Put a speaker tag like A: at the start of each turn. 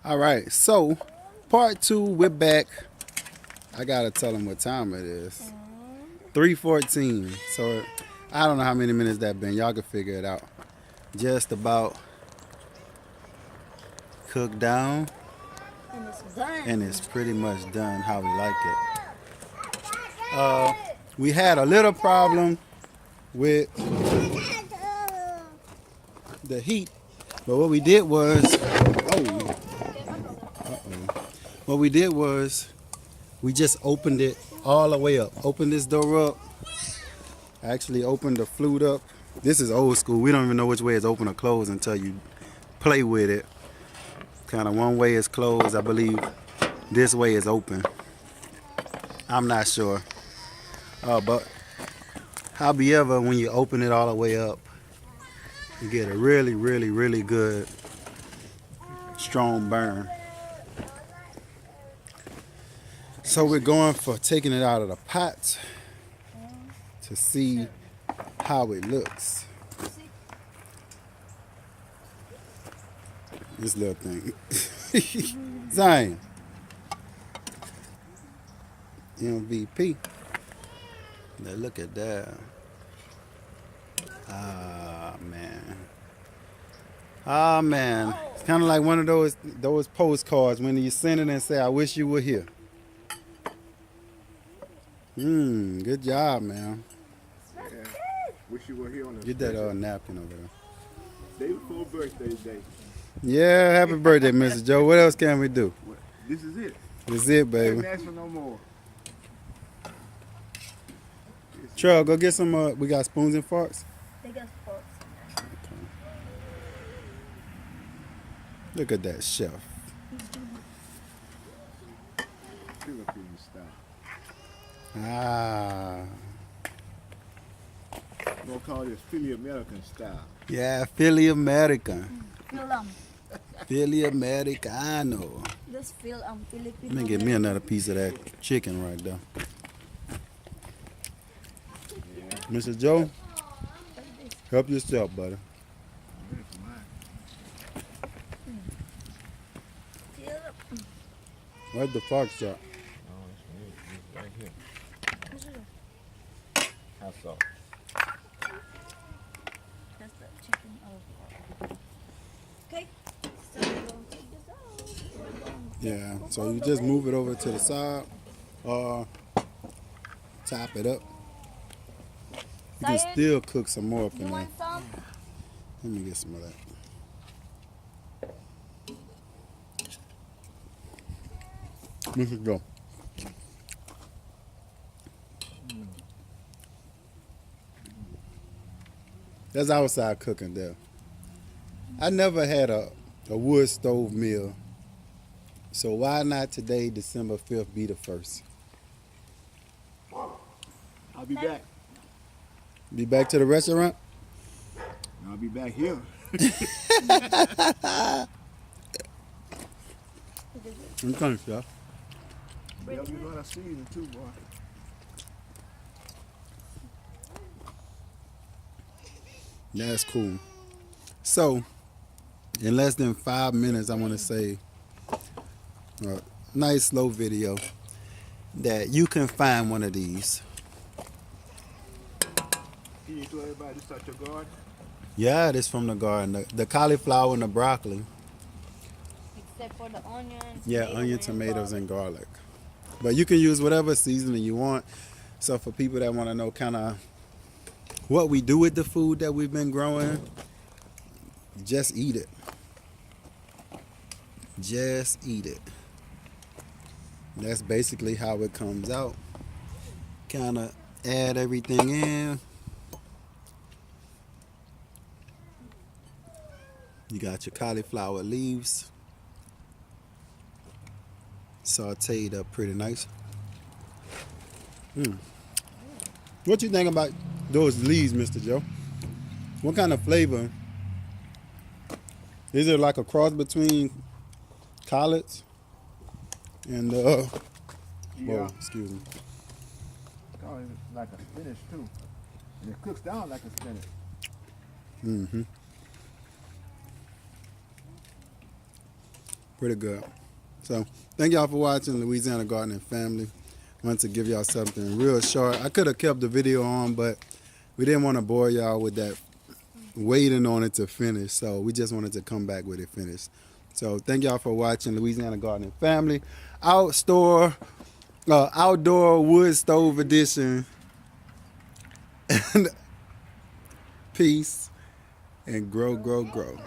A: All right, so part two, we're back. I gotta tell them what time it is. 3:14. So I don't know how many minutes that been. Y'all can figure it out. Just about cooked down,
B: And it's done.
A: and it's pretty much done how we like it. We had a little problem with the heat, but what we did was, what we did was we just opened it all the way up. Opened this door up. Actually opened the flute up. This is old school. We don't even know which way it's open or closed until you play with it. Kind of one way is closed. I believe this way is open. I'm not sure. But however, when you open it all the way up, you get a really, really, really good strong burn. So we're going for taking it out of the pot to see how it looks. This little thing. Zion. MVP. Now look at that. Ah, man. Ah, man. It's kind of like one of those postcards when you send it and say, I wish you were here. Good job, man.
C: Yeah. Wish you were here on the
A: Get that napkin over there.
C: day before birthday day.
A: Yeah, happy birthday, Mr. Joe. What else can we do?
C: This is it.
A: This is it, baby.
C: Can't ask for no more.
A: Trell, go get some, we got spoons and forks.
B: They got forks.
A: Look at that chef.
C: Philippine style.
A: Ah.
C: We're gonna call this Philly American style.
A: Yeah, Philly American.
B: Film.
A: Philly Americano.
B: Just feel Filipino.
A: Let me get me another piece of that chicken right there. Mr. Joe, help yourself, buddy. Where's the fork shop?
C: Right here. Have salt.
B: That's the chicken over. Okay. So we're going to take this out.
A: Yeah, so you just move it over to the side or top it up. You can
B: Zion,
A: still cook some more up
B: you
A: in there.
B: want some?
A: Let me get some of that. Let's go. That's outside cooking there. I never had a wood stove meal. So why not today, December 5th, be the first?
C: I'll be back.
A: Be back to the restaurant?
C: I'll be back here.
A: Okay, chef.
C: They'll be going to season too, boy.
A: That's cool. So, in less than 5 minutes, I want to say a nice slow video that you can find one of these.
C: Can you tell everybody this out your garden?
A: Yeah, this from the garden. The cauliflower and the broccoli.
B: Except for the onions.
A: Yeah, onion, tomatoes, and garlic. But you can use whatever seasoning you want. So for people that want to know kind of what we do with the food that we've been growing, just eat it. Just eat it. That's basically how it comes out. Kind of add everything in. You got your cauliflower leaves sauteed up pretty nice. What you think about those leaves, Mr. Joe? What kind of flavor? Is it like a cross between collards and
C: Yeah.
A: whoa, excuse me.
C: Oh, it's like a spinach too. And it cooks down like a spinach.
A: Mm-hmm. Pretty good. So thank y'all for watching Louisiana Gardening Family. Wanted to give y'all something real short. I could have kept the video on, but we didn't want to bore y'all with that waiting on it to finish. So we just wanted to come back with it finished. So thank y'all for watching Louisiana Gardening Family. Outdoor wood stove edition. And peace and grow, grow, grow.